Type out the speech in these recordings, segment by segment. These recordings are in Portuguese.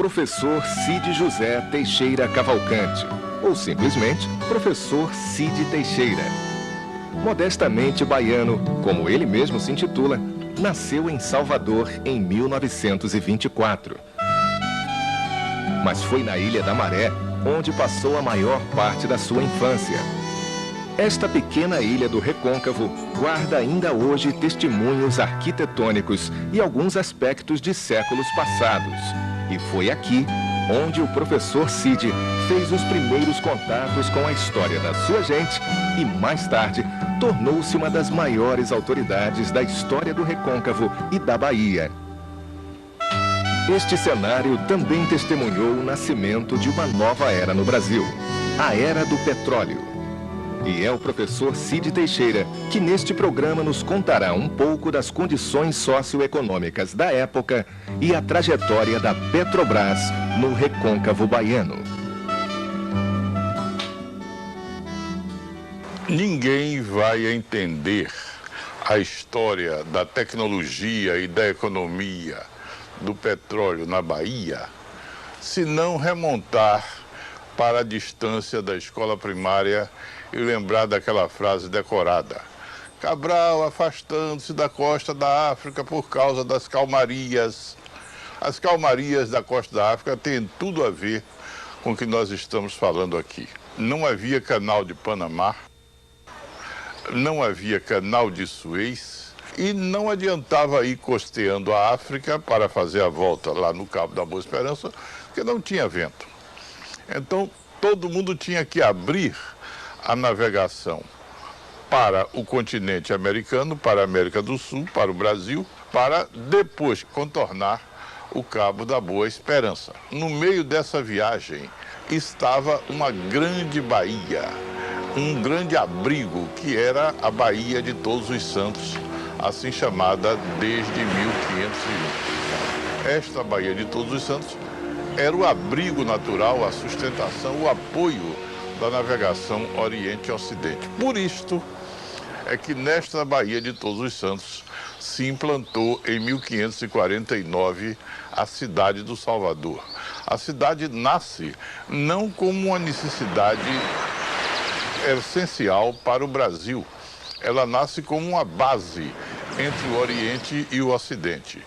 professor Cide José Teixeira Cavalcante, ou simplesmente Professor Cide Teixeira. Modestamente baiano, como ele mesmo se intitula, nasceu em Salvador em 1924. Mas foi na Ilha da Maré onde passou a maior parte da sua infância. Esta pequena ilha do Recôncavo guarda ainda hoje testemunhos arquitetônicos e alguns aspectos de séculos passados. E foi aqui onde o professor Cide fez os primeiros contatos com a história da sua gente e, mais tarde, tornou-se uma das maiores autoridades da história do Recôncavo e da Bahia. Este cenário também testemunhou o nascimento de uma nova era no Brasil, a Era do Petróleo. E é o professor Cide Teixeira que neste programa nos contará um pouco das condições socioeconômicas da época e a trajetória da Petrobras no Recôncavo baiano. Ninguém vai entender a história da tecnologia e da economia do petróleo na Bahia se não remontar para a distância da escola primária e lembrar daquela frase decorada: Cabral afastando-se da costa da África por causa das calmarias. As calmarias da costa da África têm tudo a ver com o que nós estamos falando aqui. Não havia canal de Panamá, não havia canal de Suez e não adiantava ir costeando a África para fazer a volta lá no Cabo da Boa Esperança, porque não tinha vento. Então, todo mundo tinha que abrir a navegação para o continente americano, para a América do Sul, para o Brasil, para depois contornar o Cabo da Boa Esperança. No meio dessa viagem estava uma grande baía, um grande abrigo, que era a Baía de Todos os Santos, assim chamada desde 1501. Esta Baía de Todos os Santos era o abrigo natural, a sustentação, o apoio da navegação Oriente-Ocidente. Por isto é que nesta Baía de Todos os Santos se implantou em 1549 a cidade do Salvador. A cidade nasce não como uma necessidade essencial para o Brasil, ela nasce como uma base entre o Oriente e o Ocidente.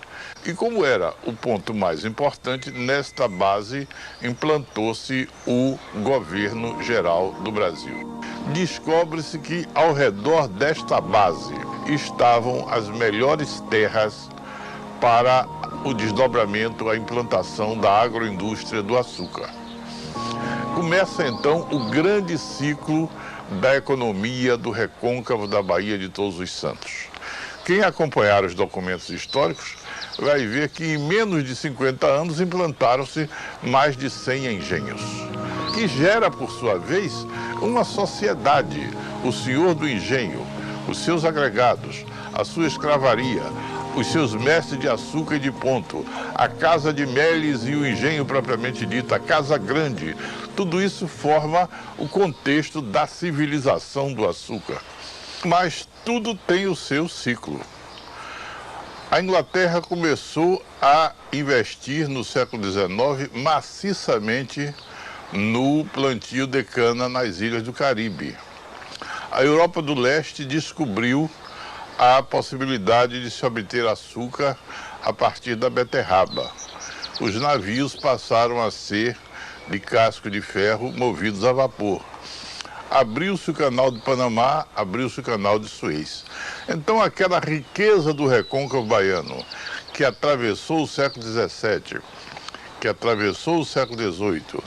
E como era o ponto mais importante, nesta base implantou-se o governo geral do Brasil. Descobre-se que ao redor desta base estavam as melhores terras para o desdobramento, a implantação da agroindústria do açúcar. Começa então o grande ciclo da economia do Recôncavo da Baía de Todos os Santos. Quem acompanhar os documentos históricos vai ver que em menos de 50 anos implantaram-se mais de 100 engenhos, que gera, por sua vez, uma sociedade, o senhor do engenho, os seus agregados, a sua escravaria, os seus mestres de açúcar e de ponto, a casa de meles e o engenho propriamente dito, a casa grande. Tudo isso forma o contexto da civilização do açúcar. Mas tudo tem o seu ciclo. A Inglaterra começou a investir no século XIX maciçamente no plantio de cana nas ilhas do Caribe. A Europa do Leste descobriu a possibilidade de se obter açúcar a partir da beterraba. Os navios passaram a ser de casco de ferro movidos a vapor. Abriu-se o canal de Panamá, abriu-se o canal de Suez. Então aquela riqueza do Recôncavo baiano, que atravessou o século XVII, que atravessou o século XVIII,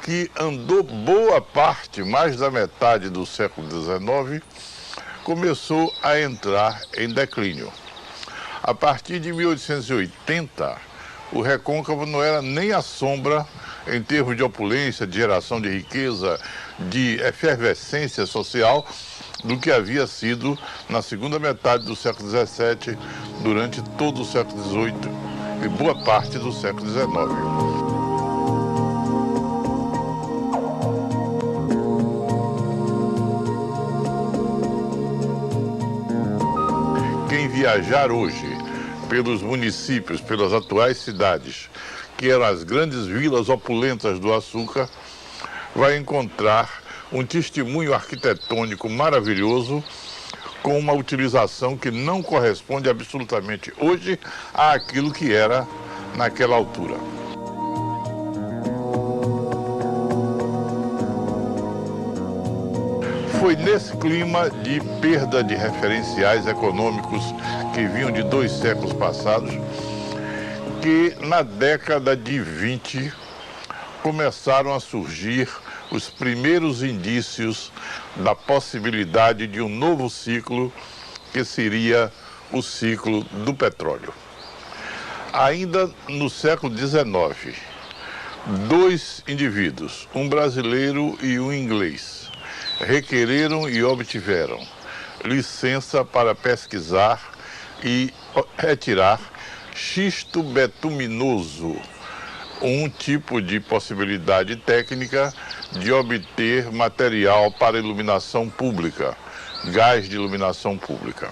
que andou boa parte, mais da metade do século XIX, começou a entrar em declínio. A partir de 1880, o Recôncavo não era nem a sombra em termos de opulência, de geração de riqueza, de efervescência social, do que havia sido na segunda metade do século XVII, durante todo o século XVIII e boa parte do século XIX. Quem viajar hoje pelos municípios, pelas atuais cidades que eram as grandes vilas opulentas do açúcar, vai encontrar um testemunho arquitetônico maravilhoso com uma utilização que não corresponde absolutamente hoje àquilo que era naquela altura. Foi nesse clima de perda de referenciais econômicos que vinham de 2 séculos passados que na década de 20 começaram a surgir os primeiros indícios da possibilidade de um novo ciclo, que seria o ciclo do petróleo. Ainda no século XIX, 2 indivíduos, um brasileiro e um inglês, requereram e obtiveram licença para pesquisar e retirar xisto betuminoso, um tipo de possibilidade técnica de obter material para iluminação pública, gás de iluminação pública.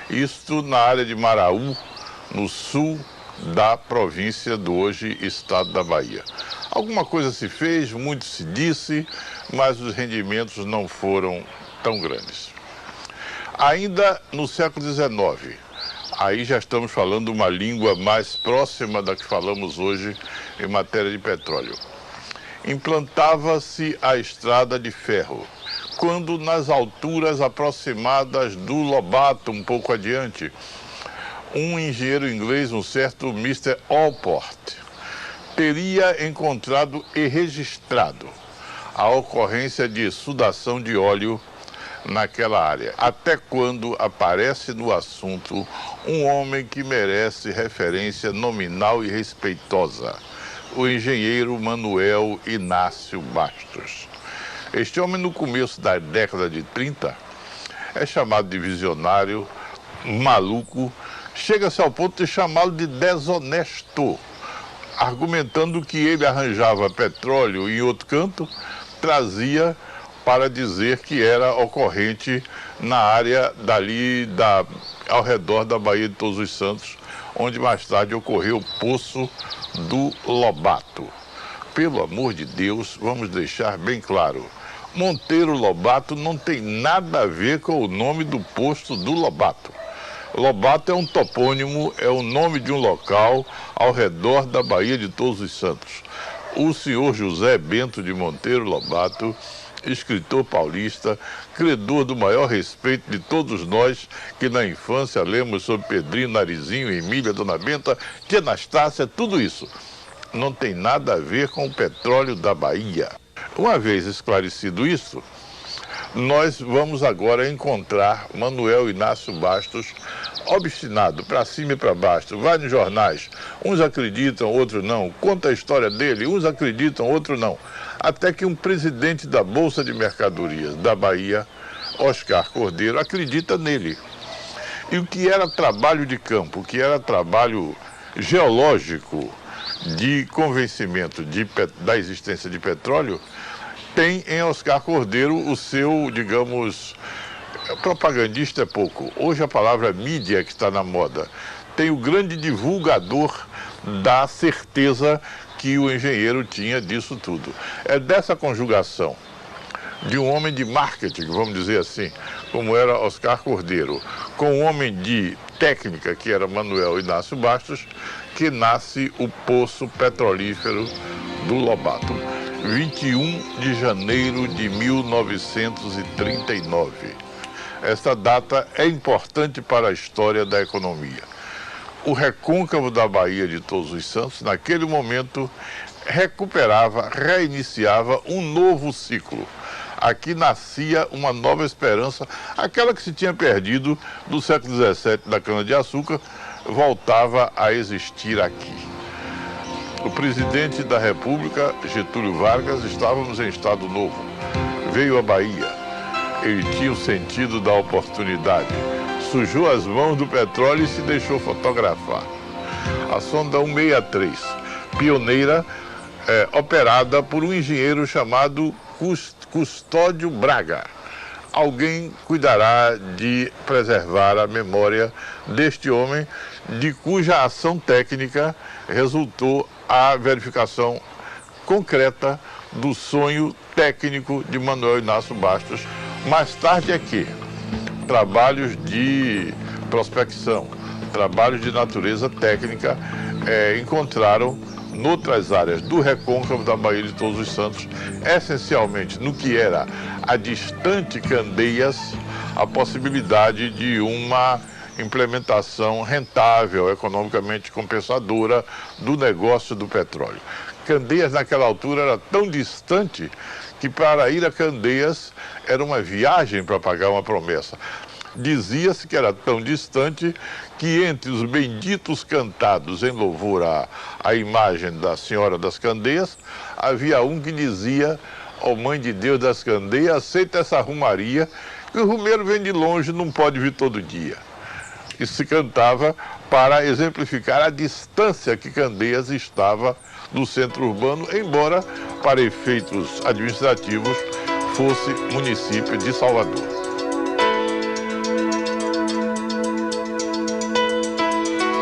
Isto na área de Maraú, no sul da província do hoje estado da Bahia. Alguma coisa se fez, muito se disse, mas os rendimentos não foram tão grandes. Ainda no século XIX, aí já estamos falando uma língua mais próxima da que falamos hoje em matéria de petróleo. Implantava-se a estrada de ferro, quando nas alturas aproximadas do Lobato, um pouco adiante, um engenheiro inglês, um certo Mr. Allport, teria encontrado e registrado a ocorrência de exsudação de óleo naquela área. Até quando aparece no assunto um homem que merece referência nominal e respeitosa, o engenheiro Manuel Inácio Bastos. Este homem, no começo da década de 30, é chamado de visionário, maluco, chega-se ao ponto de chamá-lo de desonesto, argumentando que ele arranjava petróleo em outro canto, trazia para dizer que era ocorrente na área dali, ao redor da Baía de Todos os Santos, onde mais tarde ocorreu o Poço do Lobato. Pelo amor de Deus, vamos deixar bem claro, Monteiro Lobato não tem nada a ver com o nome do posto do Lobato. Lobato é um topônimo, é o nome de um local ao redor da Baía de Todos os Santos. O senhor José Bento de Monteiro Lobato, escritor paulista, credor do maior respeito de todos nós que na infância lemos sobre Pedrinho, Narizinho, Emília, Dona Benta, Tia Anastácia, tudo isso não tem nada a ver com o petróleo da Bahia. Uma vez esclarecido isso, nós vamos agora encontrar Manuel Inácio Bastos obstinado, para cima e para baixo, vai nos jornais, uns acreditam, outros não, conta a história dele, uns acreditam, outros não, até que um presidente da Bolsa de Mercadorias da Bahia, Oscar Cordeiro, acredita nele. E o que era trabalho de campo, o que era trabalho geológico de convencimento da existência de petróleo, tem em Oscar Cordeiro o seu, digamos, propagandista é pouco. Hoje a palavra mídia que está na moda. Tem o grande divulgador da certeza que o engenheiro tinha disso tudo. É dessa conjugação de um homem de marketing, vamos dizer assim, como era Oscar Cordeiro, com um homem de técnica, que era Manuel Inácio Bastos, que nasce o Poço Petrolífero do Lobato. 21 de janeiro de 1939. Esta data é importante para a história da economia. O recôncavo da Baía de Todos os Santos, naquele momento, reiniciava um novo ciclo. Aqui nascia uma nova esperança, aquela que se tinha perdido do século XVII da cana-de-açúcar, voltava a existir aqui. O presidente da República, Getúlio Vargas, estávamos em Estado Novo. Veio à Bahia. Ele tinha o sentido da oportunidade. Sujou as mãos do petróleo e se deixou fotografar. A sonda 163, pioneira, operada por um engenheiro chamado Custódio Braga. Alguém cuidará de preservar a memória deste homem, de cuja ação técnica resultou a verificação concreta do sonho técnico de Manuel Inácio Bastos. Mais tarde é que trabalhos de prospecção, trabalhos de natureza técnica encontraram noutras áreas do recôncavo da Baía de Todos os Santos, essencialmente no que era a distante Candeias, a possibilidade de uma implementação rentável, economicamente compensadora do negócio do petróleo. Candeias naquela altura era tão distante que para ir a Candeias era uma viagem para pagar uma promessa. Dizia-se que era tão distante que entre os benditos cantados em louvor à imagem da Senhora das Candeias, havia um que dizia: ó Mãe de Deus das Candeias, aceita essa rumaria, que o rumeiro vem de longe, não pode vir todo dia. Isso se cantava para exemplificar a distância que Candeias estava do centro urbano, embora, para efeitos administrativos, fosse município de Salvador.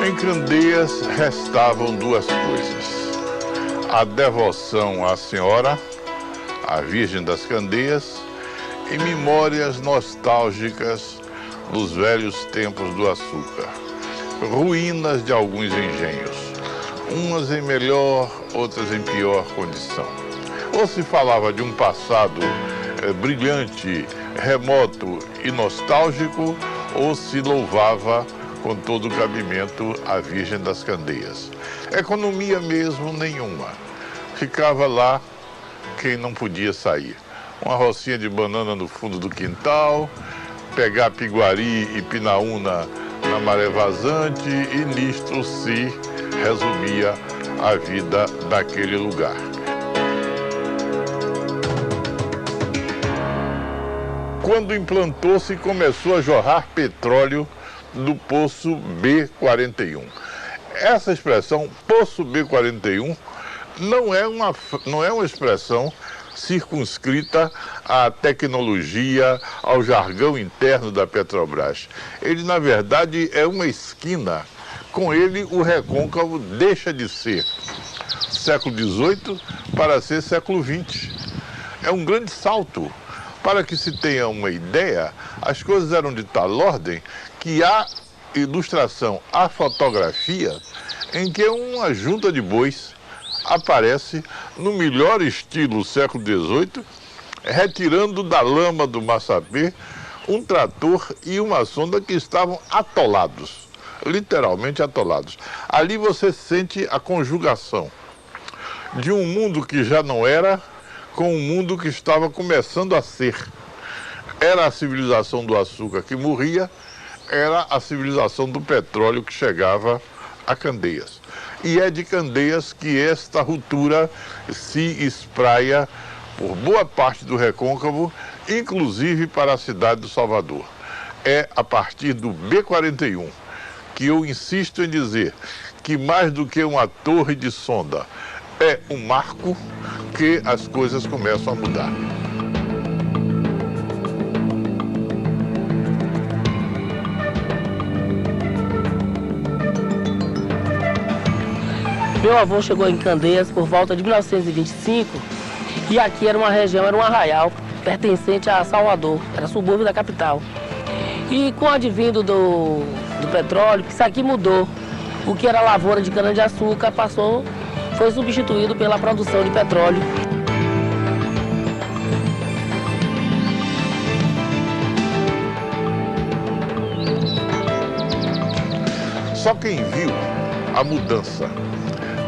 Em Candeias restavam duas coisas: a devoção à Senhora, a Virgem das Candeias, e memórias nostálgicas dos velhos tempos do açúcar, ruínas de alguns engenhos, umas em melhor, outras em pior condição. Ou se falava de um passado brilhante, remoto e nostálgico, ou se louvava com todo o cabimento a Virgem das Candeias. Economia mesmo nenhuma. Ficava lá quem não podia sair. Uma rocinha de banana no fundo do quintal, pegar piguari e pinaúna na maré vazante, e nisto se resumia a vida daquele lugar. Quando implantou-se e começou a jorrar petróleo do Poço B41. Essa expressão, Poço B41, não é uma expressão circunscrita à tecnologia, ao jargão interno da Petrobras. Ele, na verdade, é uma esquina. Com ele, o recôncavo deixa de ser século XVIII para ser século XX. É um grande salto. Para que se tenha uma ideia, as coisas eram de tal ordem que há ilustração, há fotografia em que uma junta de bois aparece no melhor estilo século XVIII, retirando da lama do maçapê um trator e uma sonda que estavam atolados, literalmente atolados. Ali você sente a conjugação de um mundo que já não era com um mundo que estava começando a ser. Era a civilização do açúcar que morria, era a civilização do petróleo que chegava a Candeias. E é de Candeias que esta ruptura se espraia por boa parte do recôncavo, inclusive para a cidade do Salvador. É a partir do B41 que eu insisto em dizer que, mais do que uma torre de sonda, é um marco que as coisas começam a mudar. Meu avô chegou em Candeias por volta de 1925 e aqui era uma região, era um arraial pertencente a Salvador, era subúrbio da capital. E com o advindo do petróleo, isso aqui mudou. O que era lavoura de cana-de-açúcar foi substituído pela produção de petróleo. Só quem viu a mudança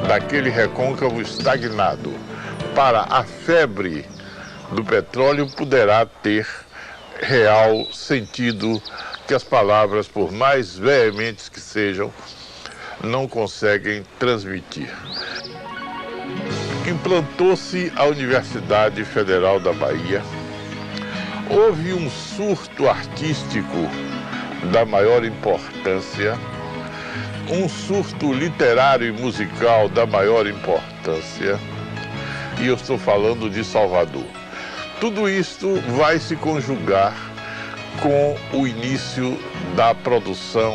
daquele recôncavo estagnado para a febre do petróleo poderá ter real sentido que as palavras, por mais veementes que sejam, não conseguem transmitir. Implantou-se a Universidade Federal da Bahia, houve um surto artístico da maior importância, um surto literário e musical da maior importância, e eu estou falando de Salvador. Tudo isto vai se conjugar com o início da produção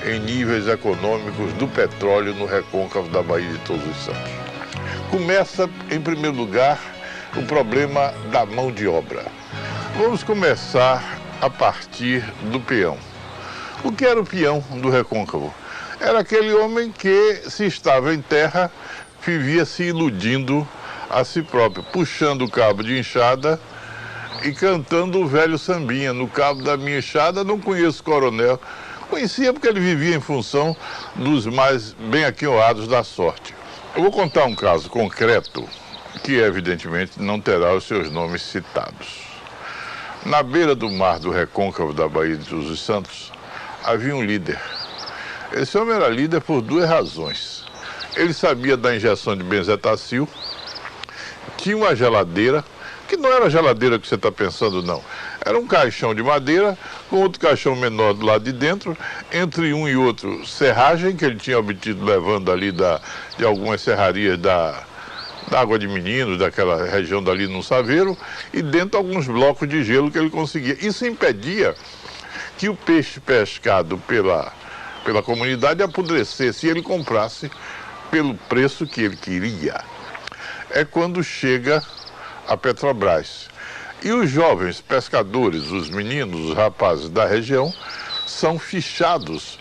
em níveis econômicos do petróleo no recôncavo da Baía de Todos os Santos. Começa, em primeiro lugar, o problema da mão de obra. Vamos começar a partir do peão. O que era o peão do Recôncavo? Era aquele homem que, se estava em terra, vivia se iludindo a si próprio, puxando o cabo de enxada e cantando o velho sambinha. No cabo da minha enxada não conheço coronel. Conhecia porque ele vivia em função dos mais bem aquinhoados da sorte. Eu vou contar um caso concreto que, evidentemente, não terá os seus nomes citados. Na beira do mar do Recôncavo da Baía de Todos os Santos, havia um líder. Esse homem era líder por duas razões. Ele sabia da injeção de benzetacil, tinha uma geladeira, que não era a geladeira que você está pensando, não. Era um caixão de madeira, com outro caixão menor do lado de dentro, entre um e outro serragem, que ele tinha obtido levando ali de algumas serrarias da Água de Meninos, daquela região dali no Saveiro, e dentro alguns blocos de gelo que ele conseguia. Isso impedia que o peixe pescado pela comunidade apodrecesse e ele comprasse pelo preço que ele queria. É quando chega a Petrobras. E os jovens pescadores, os meninos, os rapazes da região, são fichados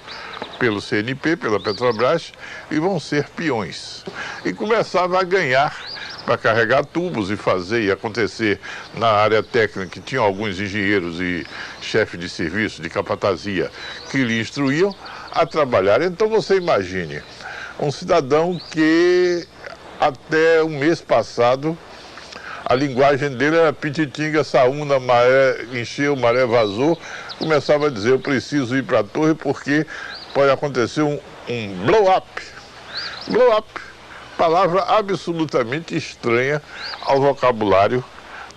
pelo CNP, pela Petrobras, e vão ser peões. E começava a ganhar para carregar tubos e fazer e acontecer na área técnica, que tinham alguns engenheiros e chefes de serviço, de capatazia, que lhe instruíam a trabalhar. Então você imagine, um cidadão que até o mês passado a linguagem dele era pititinga, saúna, maré encheu, maré vazou, começava a dizer: eu preciso ir para a torre porque pode acontecer um blow-up. Blow-up, palavra absolutamente estranha ao vocabulário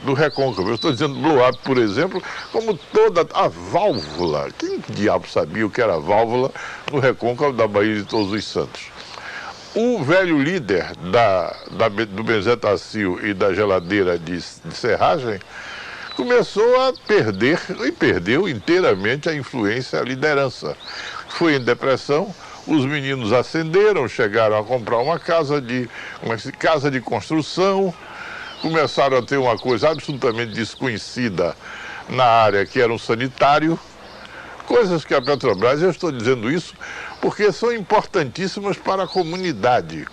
do Recôncavo. Eu estou dizendo blow-up, por exemplo, como toda a válvula. Quem diabo sabia o que era válvula no Recôncavo da Baía de Todos os Santos? O velho líder do benzetacil e da geladeira de serragem começou a perder, e perdeu inteiramente a influência, a liderança. Foi em depressão, os meninos ascenderam, chegaram a comprar uma casa de construção, começaram a ter uma coisa absolutamente desconhecida na área, que era um sanitário. Coisas que a Petrobras, eu estou dizendo isso porque são importantíssimas para a comunidade.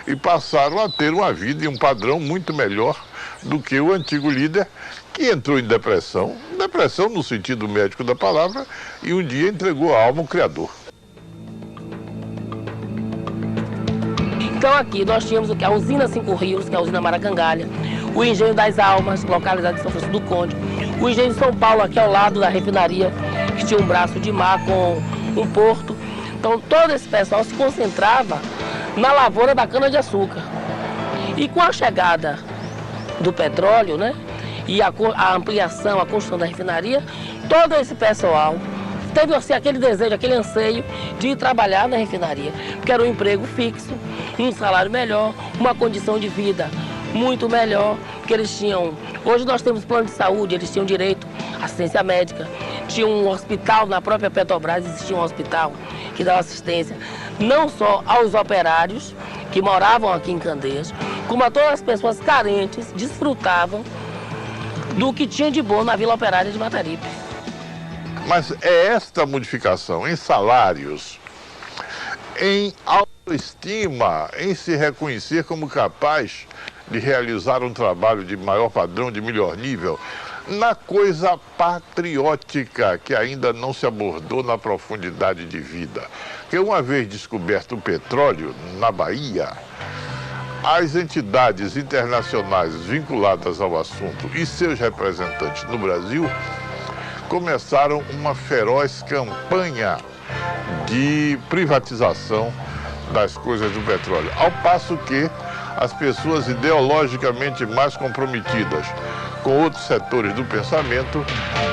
E passaram a ter uma vida e um padrão muito melhor do que o antigo líder, que entrou em depressão no sentido médico da palavra, e um dia entregou a alma ao Criador. Então aqui nós tínhamos a usina Cinco Rios, que é a usina Maracangalha, o engenho das Almas, localizado em São Francisco do Conde, o engenho de São Paulo, aqui ao lado da refinaria, que tinha um braço de mar com um porto. Então todo esse pessoal se concentrava na lavoura da cana-de-açúcar. E com a chegada do petróleo, né, e a ampliação, a construção da refinaria, todo esse pessoal teve assim, aquele desejo, aquele anseio de ir trabalhar na refinaria, porque era um emprego fixo, um salário melhor, uma condição de vida muito melhor, porque eles tinham... Hoje nós temos plano de saúde, eles tinham direito à assistência médica, tinha um hospital na própria Petrobras, existia um hospital que dava assistência não só aos operários que moravam aqui em Candeias, como a todas as pessoas carentes desfrutavam do que tinha de bom na Vila Operária de Mataripe. Mas é esta modificação em salários, em autoestima, em se reconhecer como capaz de realizar um trabalho de maior padrão, de melhor nível, na coisa patriótica que ainda não se abordou na profundidade de vida. Porque uma vez descoberto o petróleo na Bahia, as entidades internacionais vinculadas ao assunto e seus representantes no Brasil começaram uma feroz campanha de privatização das coisas do petróleo, ao passo que as pessoas ideologicamente mais comprometidas com outros setores do pensamento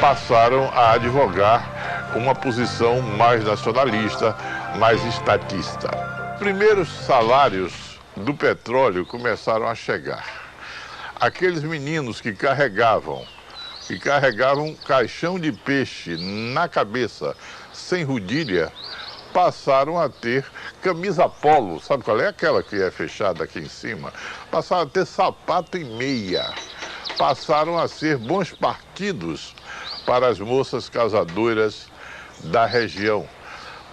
passaram a advogar uma posição mais nacionalista, mais estatista. Os primeiros salários do petróleo começaram a chegar. Aqueles meninos que carregavam caixão de peixe na cabeça, sem rodilha, passaram a ter camisa polo, sabe qual é? Aquela que é fechada aqui em cima. Passaram a ter sapato e meia. Passaram a ser bons partidos para as moças casadoras da região.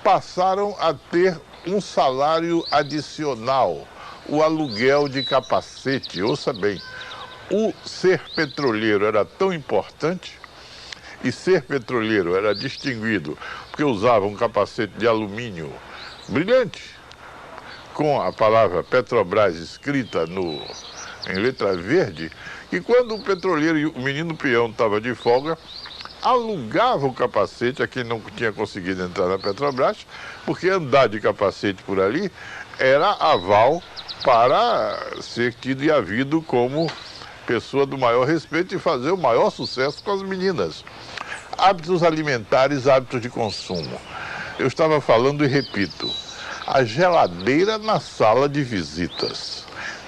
Passaram a ter um salário adicional, o aluguel de capacete. Ouça bem, o ser petroleiro era tão importante e ser petroleiro era distinguido porque usava um capacete de alumínio brilhante, com a palavra Petrobras escrita em letra verde, e quando o petroleiro e o menino peão estava de folga, alugava o capacete a quem não tinha conseguido entrar na Petrobras, porque andar de capacete por ali era aval para ser tido e havido como pessoa do maior respeito e fazer o maior sucesso com as meninas. Hábitos alimentares, hábitos de consumo. Eu estava falando e repito, a geladeira na sala de visitas,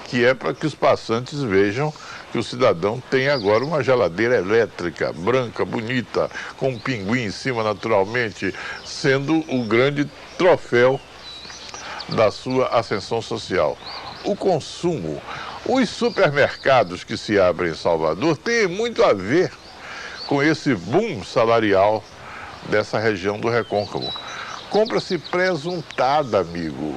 que é para que os passantes vejam que o cidadão tem agora uma geladeira elétrica, branca, bonita, com um pinguim em cima naturalmente, sendo o grande troféu da sua ascensão social. O consumo. Os supermercados que se abrem em Salvador têm muito a ver com esse boom salarial dessa região do Recôncavo. Compra-se presuntada, amigo.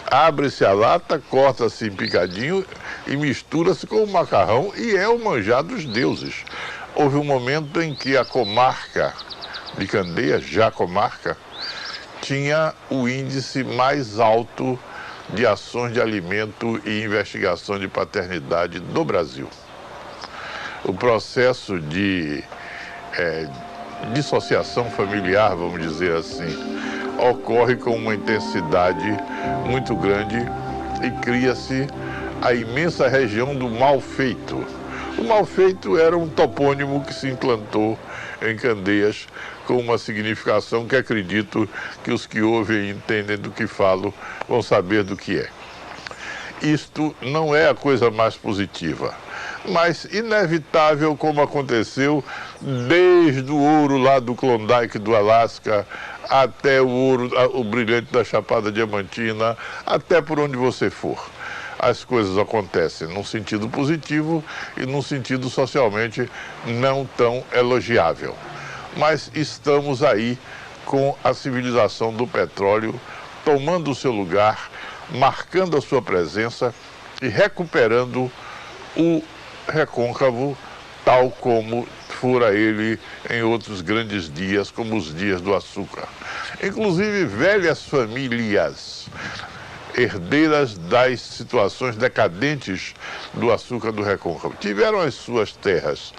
Abre-se a lata, corta-se em picadinho e mistura-se com o macarrão e é o manjar dos deuses. Houve um momento em que a comarca de Candeias, já comarca, tinha o índice mais alto de ações de alimento e investigação de paternidade do Brasil. O processo de dissociação familiar, vamos dizer assim, ocorre com uma intensidade muito grande e cria-se a imensa região do mal feito. O mal feito era um topônimo que se implantou em Candeias com uma significação que acredito que os que ouvem e entendem do que falo vão saber do que é. Isto não é a coisa mais positiva, mas inevitável, como aconteceu desde o ouro lá do Klondike do Alasca até o ouro, o brilhante da Chapada Diamantina, até por onde você for. As coisas acontecem num sentido positivo e num sentido socialmente não tão elogiável. Mas estamos aí com a civilização do petróleo tomando o seu lugar, marcando a sua presença e recuperando o Recôncavo tal como fora ele em outros grandes dias, como os dias do açúcar. Inclusive velhas famílias herdeiras das situações decadentes do açúcar do Recôncavo tiveram as suas terras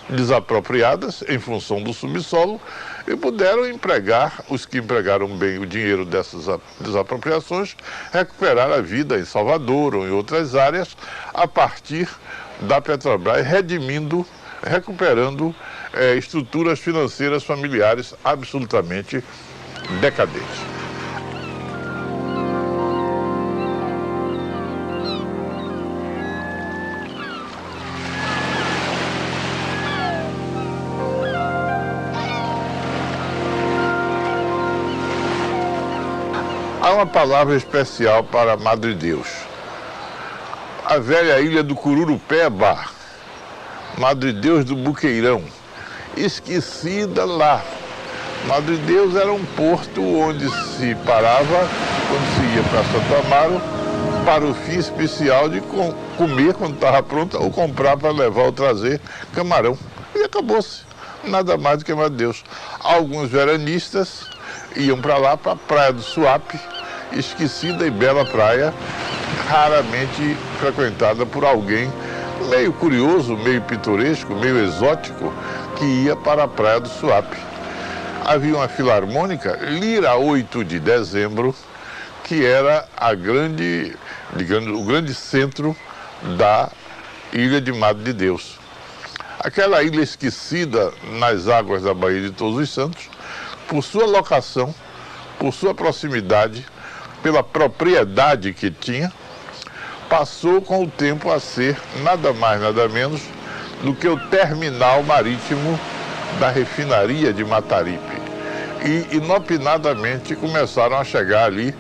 desapropriadas em função do subsolo e puderam empregar, os que empregaram bem o dinheiro dessas desapropriações, recuperar a vida em Salvador ou em outras áreas a partir da Petrobras, recuperando estruturas financeiras familiares absolutamente decadentes. Há uma palavra especial para Madre Deus. A velha ilha do Cururupeba, Madre Deus do Buqueirão, esquecida lá. Madre Deus era um porto onde se parava, quando se ia para Santo Amaro, para o fim especial de comer quando estava pronta, ou comprar para levar ou trazer camarão. E acabou-se. Nada mais do que Madre Deus. Alguns veranistas iam para lá, para a Praia do Suape, esquecida e bela praia, raramente frequentada por alguém meio curioso, meio pitoresco, meio exótico, que ia para a Praia do Suape. Havia uma filarmônica, Lira 8 de Dezembro, que era o grande centro da Ilha de Madre de Deus. Aquela ilha esquecida nas águas da Baía de Todos os Santos, por sua locação, por sua proximidade, pela propriedade que tinha, passou com o tempo a ser nada mais, nada menos do que o terminal marítimo da refinaria de Mataripe. e inopinadamente começaram a chegar ali,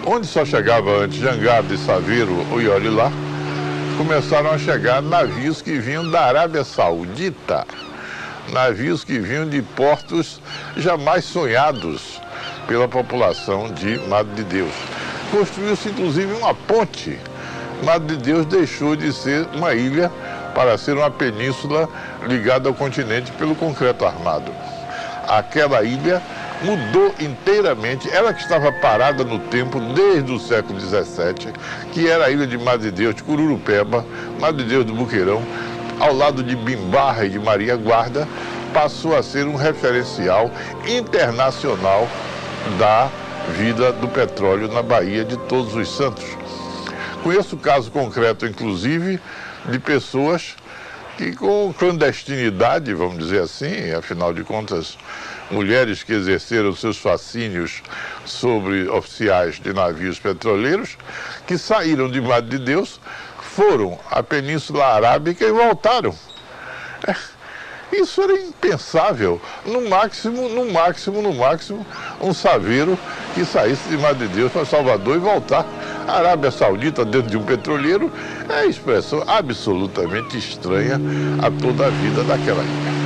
onde só chegava antes Jangada e Saveiro ou Iorilá, começaram a chegar navios que vinham da Arábia Saudita, navios que vinham de portos jamais sonhados pela população de Madre de Deus. Construiu-se inclusive uma ponte. Madre de Deus deixou de ser uma ilha para ser uma península ligada ao continente pelo concreto armado. Aquela ilha mudou inteiramente, ela que estava parada no tempo desde o século XVII, que era a ilha de Madre de Deus de Cururupeba, Madre de Deus do Buqueirão, ao lado de Bimbarra e de Maria Guarda, passou a ser um referencial internacional da vida do petróleo na Baía de Todos os Santos. Conheço caso concreto, inclusive, de pessoas que com clandestinidade, vamos dizer assim, afinal de contas, mulheres que exerceram seus fascínios sobre oficiais de navios petroleiros, que saíram de Madre de Deus, foram à Península Arábica e voltaram. Isso era impensável. No máximo, um saveiro que saísse de Madre de Deus para Salvador e voltar. A Arábia Saudita dentro de um petroleiro é expressão absolutamente estranha a toda a vida daquela ilha.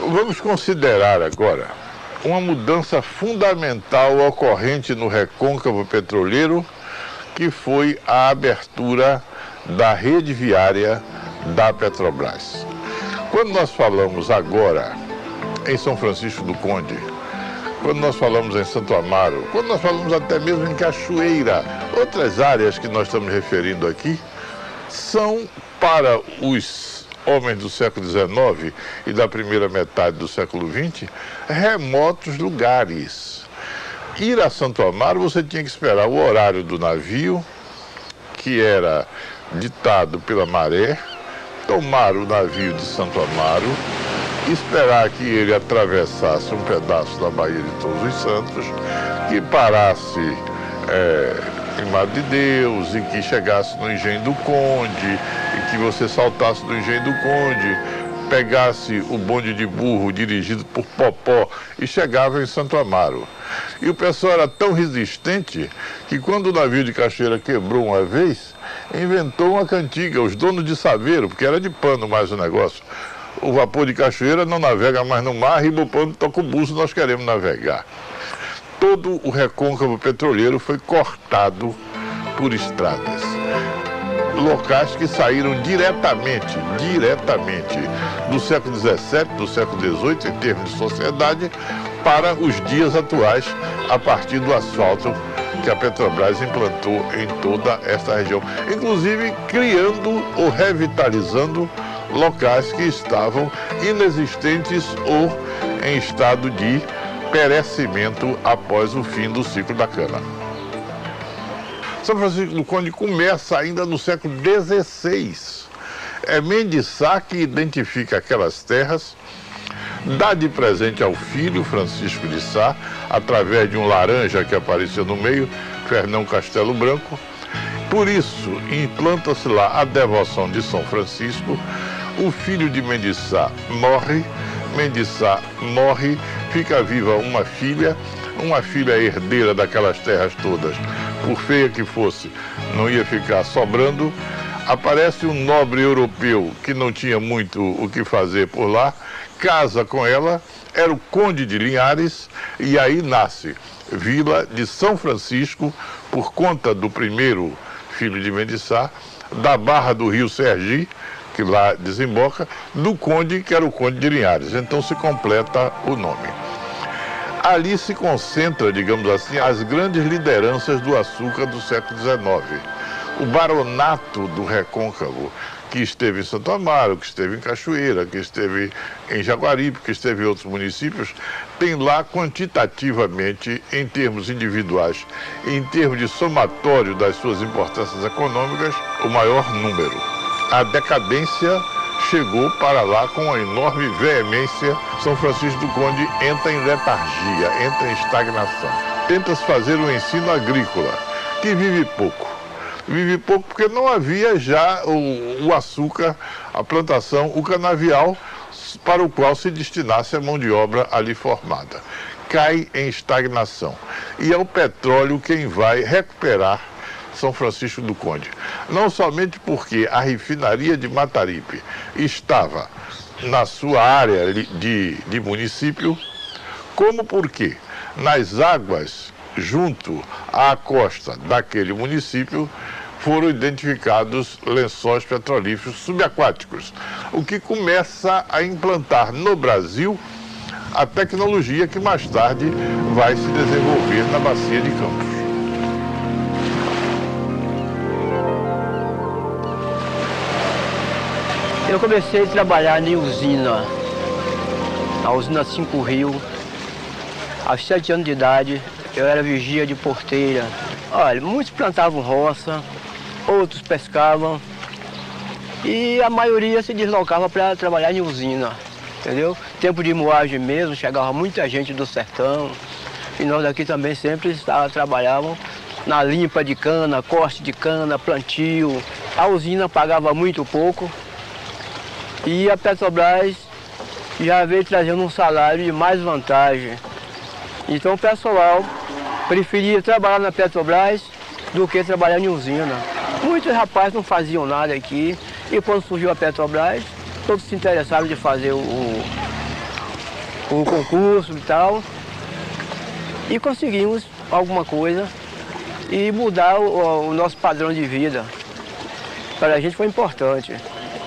Vamos considerar agora uma mudança fundamental ocorrente no recôncavo petroleiro, que foi a abertura da rede viária da Petrobras. Quando nós falamos agora em São Francisco do Conde, quando nós falamos em Santo Amaro, quando nós falamos até mesmo em Cachoeira, outras áreas que nós estamos referindo aqui, são para os homens do século XIX e da primeira metade do século XX, remotos lugares. Ir a Santo Amaro, você tinha que esperar o horário do navio, que era ditado pela maré, tomar o navio de Santo Amaro, esperar que ele atravessasse um pedaço da Baía de Todos os Santos, que parasse em Madre de Deus, e que chegasse no Engenho do Conde, e que você saltasse do Engenho do Conde, pegasse o bonde de burro dirigido por Popó e chegava em Santo Amaro. E o pessoal era tão resistente que quando o navio de Cachoeira quebrou uma vez, inventou uma cantiga, os donos de Saveiro, porque era de pano mais o negócio. O vapor de Cachoeira não navega mais no mar, Ribopano toca o buço, nós queremos navegar. Todo o recôncavo petroleiro foi cortado por estradas. Locais que saíram diretamente do século XVII, do século XVIII, em termos de sociedade, para os dias atuais, a partir do asfalto que a Petrobras implantou em toda esta região, inclusive criando ou revitalizando locais que estavam inexistentes ou em estado de perecimento após o fim do ciclo da cana. São Francisco do Conde começa ainda no século XVI. É Mendes Sá que identifica aquelas terras, dá de presente ao filho Francisco de Sá, através de um laranja que apareceu no meio, Fernão Castelo Branco. Por isso, implanta-se lá a devoção de São Francisco. O filho de Mendes Sá morre, fica viva uma filha herdeira daquelas terras todas, por feia que fosse, não ia ficar sobrando. Aparece um nobre europeu que não tinha muito o que fazer por lá, casa com ela, era o Conde de Linhares, e aí nasce Vila de São Francisco, por conta do primeiro filho de Mendes Sá, da barra do rio Sergi, que lá desemboca, do Conde, que era o Conde de Linhares. Então se completa o nome. Ali se concentra, digamos assim, as grandes lideranças do açúcar do século XIX. O baronato do Recôncavo, que esteve em Santo Amaro, que esteve em Cachoeira, que esteve em Jaguaribe, que esteve em outros municípios, tem lá quantitativamente, em termos individuais, em termos de somatório das suas importâncias econômicas, o maior número. A decadência chegou para lá com uma enorme veemência. São Francisco do Conde entra em letargia, entra em estagnação. Tenta-se fazer um ensino agrícola, que vive pouco. Vive pouco porque não havia já o açúcar, a plantação, o canavial para o qual se destinasse a mão de obra ali formada. Cai em estagnação. E é o petróleo quem vai recuperar São Francisco do Conde. Não somente porque a refinaria de Mataripe estava na sua área de município, como porque nas águas junto à costa daquele município foram identificados lençóis petrolíferos subaquáticos, o que começa a implantar no Brasil a tecnologia que mais tarde vai se desenvolver na Bacia de Campos. Eu comecei a trabalhar em usina, a usina 5 Rio. Aos 7 anos de idade, eu era vigia de porteira. Olha, muitos plantavam roça, outros pescavam e a maioria se deslocava para trabalhar em usina, entendeu? Tempo de moagem mesmo, chegava muita gente do sertão e nós daqui também sempre trabalhávamos na limpa de cana, corte de cana, plantio. A usina pagava muito pouco e a Petrobras já veio trazendo um salário de mais vantagem. Então o pessoal preferia trabalhar na Petrobras do que trabalhar em usina. Muitos rapazes não faziam nada aqui e quando surgiu a Petrobras, todos se interessaram de fazer o concurso e tal. E conseguimos alguma coisa e mudar o nosso padrão de vida. Para a gente foi importante,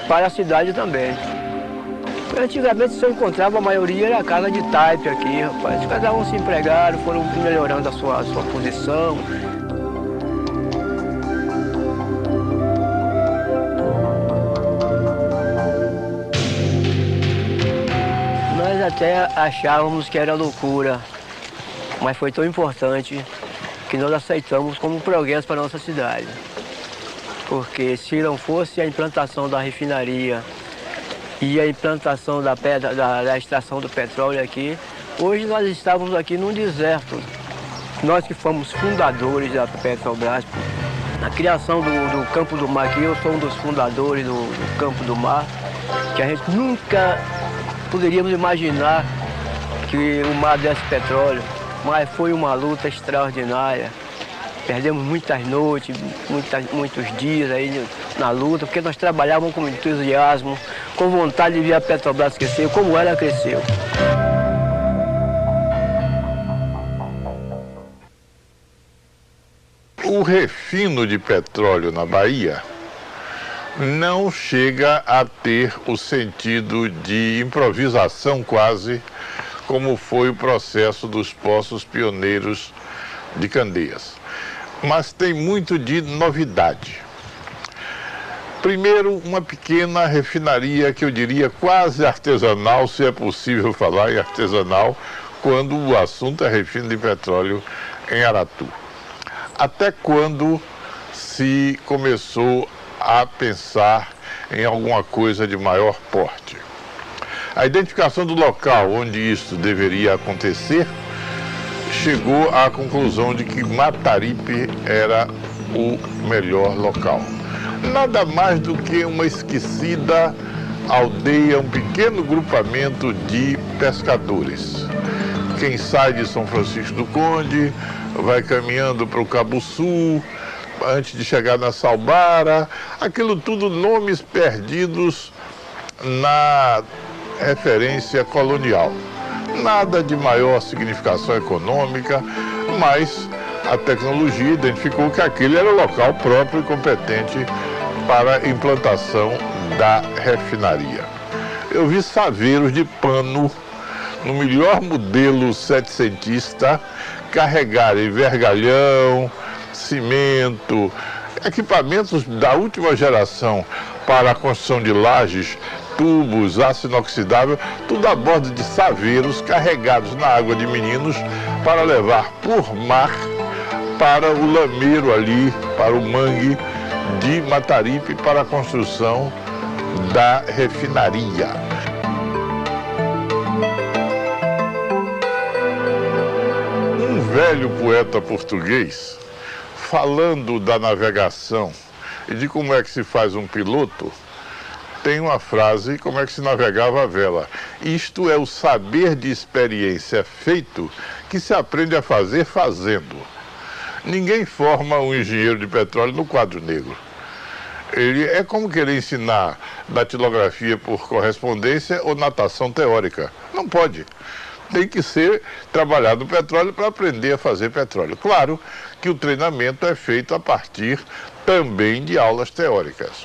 para a cidade também. Antigamente, se eu encontrava, a maioria era casa de taipe aqui, rapaz. Cada um se empregaram, foram melhorando a sua posição. Nós até achávamos que era loucura, mas foi tão importante que nós aceitamos como progresso para a nossa cidade. Porque se não fosse a implantação da refinaria e a implantação da extração do petróleo aqui, hoje nós estávamos aqui num deserto. Nós que fomos fundadores da Petrobras, na criação do Campo do Mar, que eu sou um dos fundadores do Campo do Mar, que a gente nunca poderíamos imaginar que o mar desse petróleo, mas foi uma luta extraordinária. Perdemos muitas noites, muitos dias aí na luta, porque nós trabalhávamos com entusiasmo, com vontade de ver a Petrobras crescer, como ela cresceu. O refino de petróleo na Bahia não chega a ter o sentido de improvisação quase, como foi o processo dos poços pioneiros de Candeias. Mas tem muito de novidade. Primeiro, uma pequena refinaria que eu diria quase artesanal, se é possível falar em artesanal, quando o assunto é refino de petróleo em Aratu. Até quando se começou a pensar em alguma coisa de maior porte. A identificação do local onde isso deveria acontecer chegou à conclusão de que Mataripe era o melhor local. Nada mais do que uma esquecida aldeia, um pequeno grupamento de pescadores. Quem sai de São Francisco do Conde vai caminhando para o Cabo Sul, antes de chegar na Salbara, aquilo tudo nomes perdidos na referência colonial. Nada de maior significação econômica, mas a tecnologia identificou que aquele era o local próprio e competente para a implantação da refinaria. Eu vi saveiros de pano, no melhor modelo setecentista, carregarem vergalhão, cimento, equipamentos da última geração para a construção de lajes, tubos, aço inoxidável, tudo a bordo de saveiros carregados na água de Meninos para levar por mar para o lameiro ali, para o mangue de Mataripe, para a construção da refinaria. Um velho poeta português, falando da navegação e de como é que se faz um piloto, tem uma frase, como é que se navegava a vela. Isto é o saber de experiência feito que se aprende a fazer fazendo. Ninguém forma um engenheiro de petróleo no quadro negro. Ele é como querer ensinar datilografia por correspondência ou natação teórica. Não pode. Tem que ser trabalhado no petróleo para aprender a fazer petróleo. Claro que o treinamento é feito a partir também de aulas teóricas.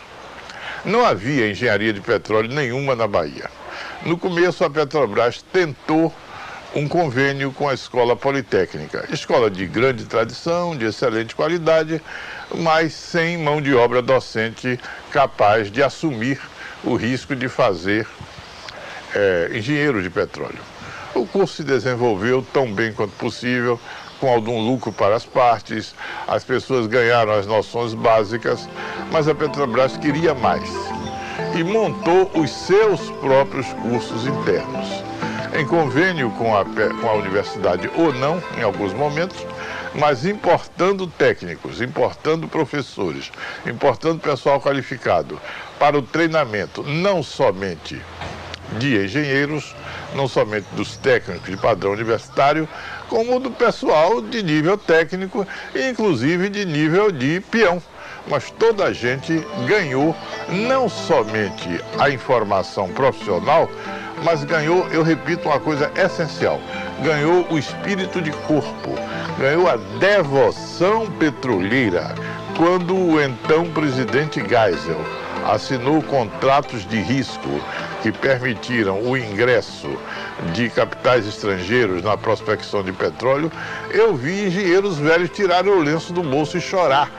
Não havia engenharia de petróleo nenhuma na Bahia. No começo, a Petrobras tentou um convênio com a Escola Politécnica, escola de grande tradição, de excelente qualidade, mas sem mão de obra docente capaz de assumir o risco de fazer engenheiro de petróleo. O curso se desenvolveu tão bem quanto possível, com algum lucro para as partes, as pessoas ganharam as noções básicas, mas a Petrobras queria mais e montou os seus próprios cursos internos. Em convênio com a universidade ou não, em alguns momentos, mas importando técnicos, importando professores, importando pessoal qualificado para o treinamento, não somente de engenheiros, não somente dos técnicos de padrão universitário, como do pessoal de nível técnico e inclusive de nível de peão. Mas toda a gente ganhou não somente a informação profissional, mas ganhou, eu repito, uma coisa essencial, ganhou o espírito de corpo, ganhou a devoção petroleira. Quando o então presidente Geisel assinou contratos de risco que permitiram o ingresso de capitais estrangeiros na prospecção de petróleo, eu vi engenheiros velhos tirarem o lenço do bolso e chorar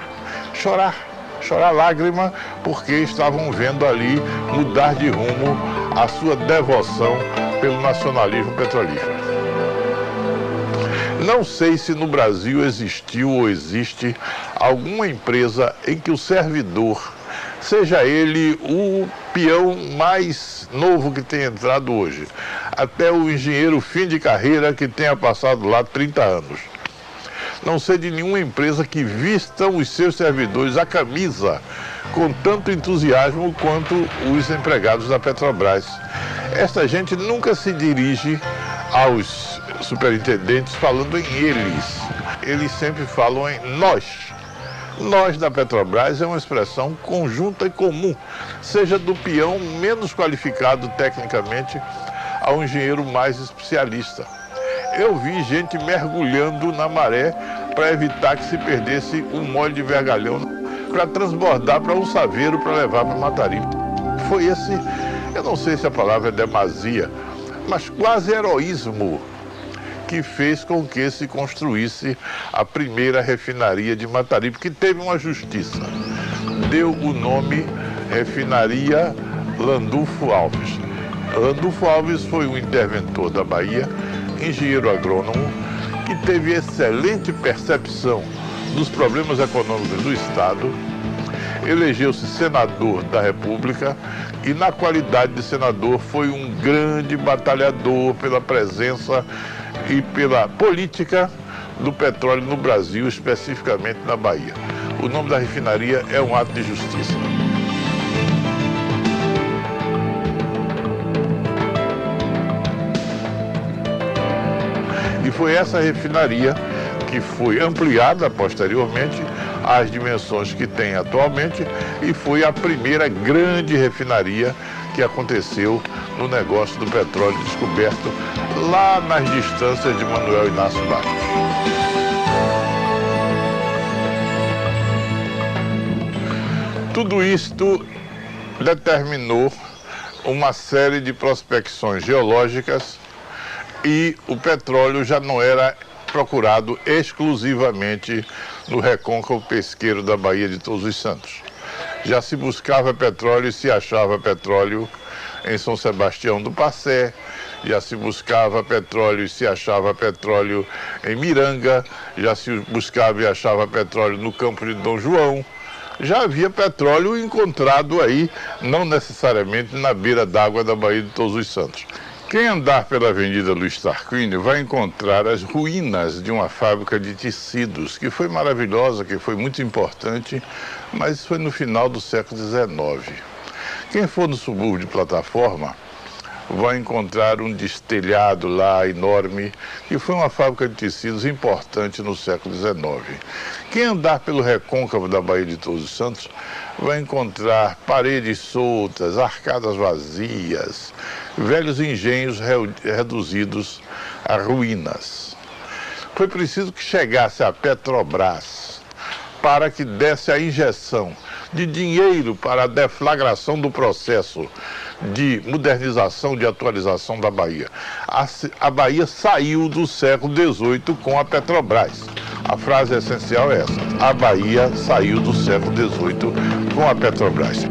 lágrima, porque estavam vendo ali mudar de rumo a sua devoção pelo nacionalismo petrolífero. Não sei se no Brasil existiu ou existe alguma empresa em que o servidor, seja ele o peão mais novo que tenha entrado hoje, até o engenheiro fim de carreira que tenha passado lá 30 anos. Não sei de nenhuma empresa que vista os seus servidores a camisa com tanto entusiasmo quanto os empregados da Petrobras. Esta gente nunca se dirige aos superintendentes falando em eles. Eles sempre falam em nós. Nós da Petrobras é uma expressão conjunta e comum, seja do peão menos qualificado tecnicamente ao engenheiro mais especialista. Eu vi gente mergulhando na maré para evitar que se perdesse um molho de vergalhão para transbordar para um saveiro para levar para Mataripe. Foi esse, eu não sei se a palavra é demasia, mas quase heroísmo que fez com que se construísse a primeira refinaria de Mataripe, que teve uma justiça. Deu o nome Refinaria Landulfo Alves. Landulfo Alves foi um interventor da Bahia, engenheiro agrônomo, que teve excelente percepção dos problemas econômicos do Estado, elegeu-se senador da República e, na qualidade de senador, foi um grande batalhador pela presença e pela política do petróleo no Brasil, especificamente na Bahia. O nome da refinaria é um ato de justiça. E foi essa refinaria que foi ampliada posteriormente às dimensões que tem atualmente e foi a primeira grande refinaria que aconteceu no negócio do petróleo descoberto lá nas distâncias de Manuel Inácio Bastos. Tudo isto determinou uma série de prospecções geológicas e o petróleo já não era procurado exclusivamente no recôncavo pesqueiro da Baía de Todos os Santos. Já se buscava petróleo e se achava petróleo em São Sebastião do Passé, já se buscava petróleo e se achava petróleo em Miranga, já se buscava e achava petróleo no Campo de Dom João. Já havia petróleo encontrado aí, não necessariamente na beira d'água da Baía de Todos os Santos. Quem andar pela Avenida Luiz Tarquínio vai encontrar as ruínas de uma fábrica de tecidos, que foi maravilhosa, que foi muito importante, mas foi no final do século XIX, Quem for no subúrbio de Plataforma vai encontrar um destelhado lá enorme, que foi uma fábrica de tecidos importante no século XIX. Quem andar pelo recôncavo da Baía de Todos os Santos vai encontrar paredes soltas, arcadas vazias, velhos engenhos reduzidos a ruínas. Foi preciso que chegasse a Petrobras para que desse a injeção de dinheiro para a deflagração do processo de modernização, de atualização da Bahia. A Bahia saiu do século XVIII com a Petrobras. A frase essencial é essa: a Bahia saiu do século XVIII com a Petrobras.